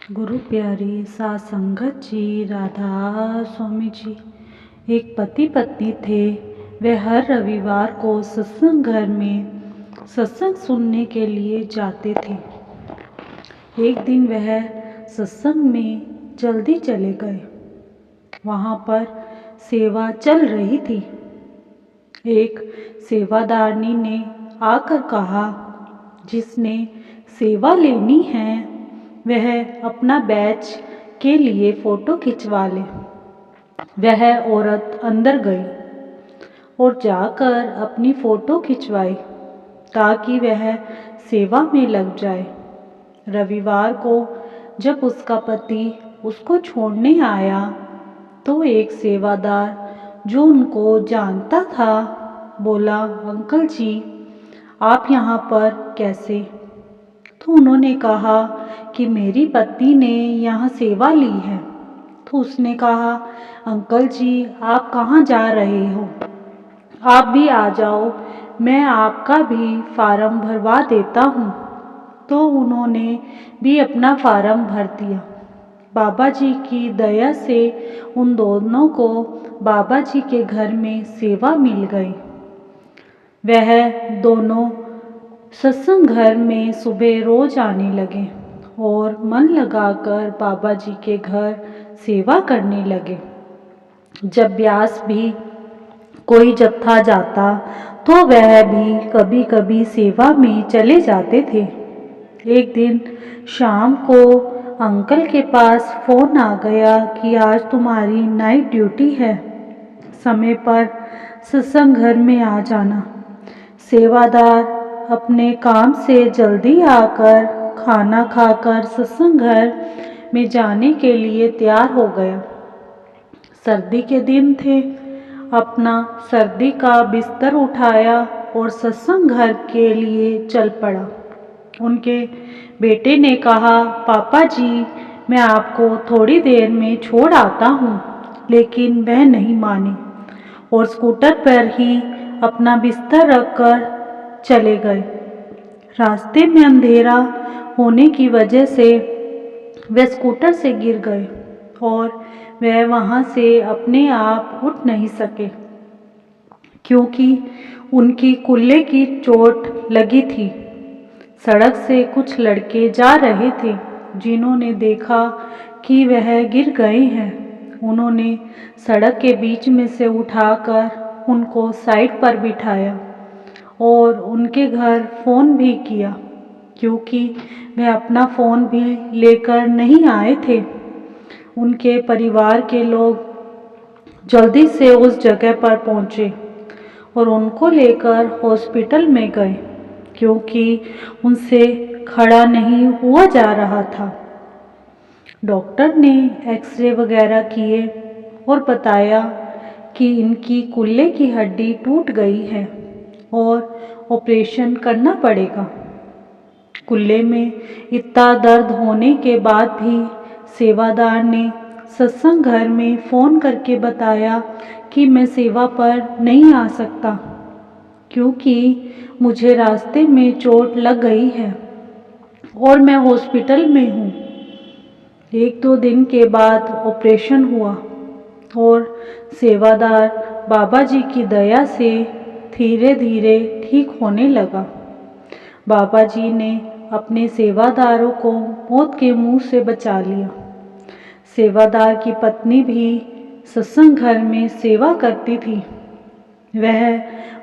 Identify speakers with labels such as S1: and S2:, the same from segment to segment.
S1: गुरु प्यारी सात संगत जी, राधा स्वामी जी। एक पति पत्नी थे। वे हर रविवार को सत्संग घर में सत्संग सुनने के लिए जाते थे। एक दिन वह सत्संग में जल्दी चले गए। वहाँ पर सेवा चल रही थी। एक सेवादारनी ने आकर कहा, जिसने सेवा लेनी है वह अपना बैच के लिए फ़ोटो खिंचवा ले। वह औरत अंदर गई और जाकर अपनी फ़ोटो खिंचवाई ताकि वह सेवा में लग जाए। रविवार को जब उसका पति उसको छोड़ने आया तो एक सेवादार जो उनको जानता था बोला, अंकल जी आप यहाँ पर कैसे? तो उन्होंने कहा कि मेरी पत्नी ने यहाँ सेवा ली है। तो उसने कहा, अंकल जी आप कहाँ जा रहे हो? आप भी आ जाओ, मैं आपका भी फार्म भरवा देता हूँ। तो उन्होंने भी अपना फार्म भर दिया। बाबा जी की दया से उन दोनों को बाबा जी के घर में सेवा मिल गई। वह दोनों सत्संग घर में सुबह रोज आने लगे और मन लगाकर बाबा जी के घर सेवा करने लगे। जब व्यास भी कोई जत्था जाता तो वह भी कभी कभी सेवा में चले जाते थे। एक दिन शाम को अंकल के पास फ़ोन आ गया कि आज तुम्हारी नाइट ड्यूटी है, समय पर सत्संग घर में आ जाना। सेवादार अपने काम से जल्दी आकर खाना खाकर सत्संग घर में जाने के लिए तैयार हो गया। सर्दी के दिन थे। अपना सर्दी का बिस्तर उठाया और सत्संग घर के लिए चल पड़ा। उनके बेटे ने कहा, पापा जी मैं आपको थोड़ी देर में छोड़ आता हूँ, लेकिन वह नहीं माने और स्कूटर पर ही अपना बिस्तर रखकर चले गए। रास्ते में अंधेरा होने की वजह से वे स्कूटर से गिर गए और वह वहाँ से अपने आप उठ नहीं सके, क्योंकि उनकी कुल्ले की चोट लगी थी। सड़क से कुछ लड़के जा रहे थे, जिन्होंने देखा कि वह गिर गए हैं। उन्होंने सड़क के बीच में से उठाकर उनको साइड पर बिठाया और उनके घर फ़ोन भी किया, क्योंकि वह अपना फ़ोन भी लेकर नहीं आए थे। उनके परिवार के लोग जल्दी से उस जगह पर पहुंचे और उनको लेकर हॉस्पिटल में गए, क्योंकि उनसे खड़ा नहीं हुआ जा रहा था। डॉक्टर ने एक्सरे वगैरह किए और बताया कि इनकी कुल्ले की हड्डी टूट गई है और ऑपरेशन करना पड़ेगा। कुल्ले में इतना दर्द होने के बाद भी सेवादार ने सत्संग घर में फ़ोन करके बताया कि मैं सेवा पर नहीं आ सकता, क्योंकि मुझे रास्ते में चोट लग गई है और मैं हॉस्पिटल में हूँ। 1-2 दिन के बाद ऑपरेशन हुआ और सेवादार बाबा जी की दया से धीरे धीरे ठीक होने लगा। बाबा जी ने अपने सेवादारों को मौत के मुंह से बचा लिया। सेवादार की पत्नी भी सत्संग घर में सेवा करती थी। वह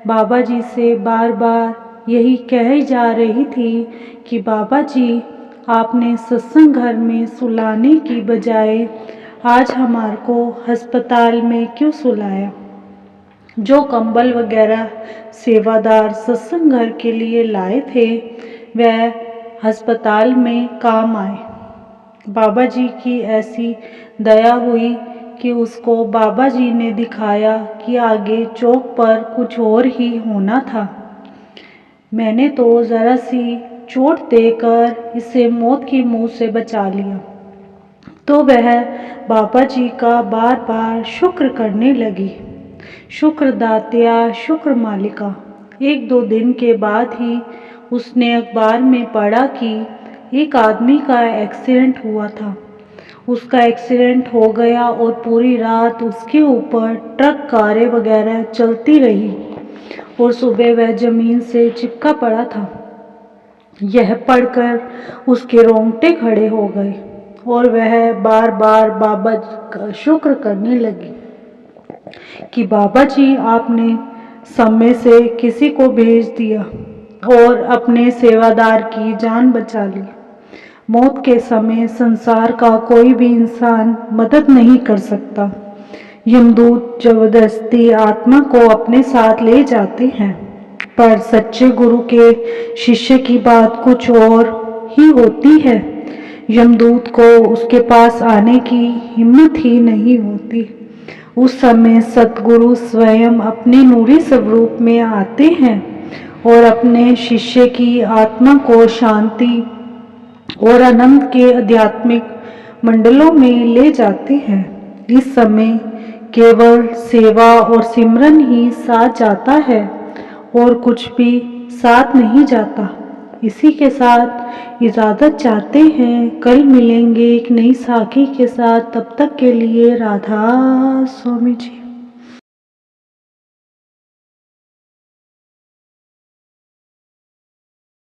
S1: बाबा जी से बार बार यही कह जा रही थी कि बाबा जी आपने सत्संग घर में सुलाने की बजाय आज हमारे को अस्पताल में क्यों सुलाया? जो कंबल वगैरह सेवादार सत्संग घर के लिए लाए थे वह अस्पताल में काम आए। बाबा जी की ऐसी दया हुई कि उसको बाबा जी ने दिखाया कि आगे चौक पर कुछ और ही होना था। मैंने तो ज़रा सी चोट देकर इसे मौत के मुंह से बचा लिया। तो वह बाबा जी का बार बार शुक्र करने लगी। शुक्र दात्या, शुक्र मालिका। 1-2 दिन के बाद ही उसने अखबार में पढ़ा कि एक आदमी का एक्सीडेंट हुआ था। उसका एक्सीडेंट हो गया और पूरी रात उसके ऊपर ट्रक कारें वगैरह चलती रही और सुबह वह ज़मीन से चिपका पड़ा था। यह पढ़कर उसके रोंगटे खड़े हो गए और वह बार बार बाबा जी का शुक्र करने लगी कि बाबा जी आपने समय से किसी को भेज दिया और अपने सेवादार की जान बचा ली। मौत के समय संसार का कोई भी इंसान मदद नहीं कर सकता। यमदूत जबरदस्ती आत्मा को अपने साथ ले जाते हैं, पर सच्चे गुरु के शिष्य की बात कुछ और ही होती है। यमदूत को उसके पास आने की हिम्मत ही नहीं होती। उस समय सतगुरु स्वयं अपने नूरी स्वरूप में आते हैं और अपने शिष्य की आत्मा को शांति और आनंद के आध्यात्मिक मंडलों में ले जाते हैं। इस समय केवल सेवा और सिमरन ही साथ जाता है और कुछ भी साथ नहीं जाता। इसी के साथ इजाज़त चाहते हैं। कल मिलेंगे एक नई साखी के साथ। तब तक के लिए राधा स्वामी जी।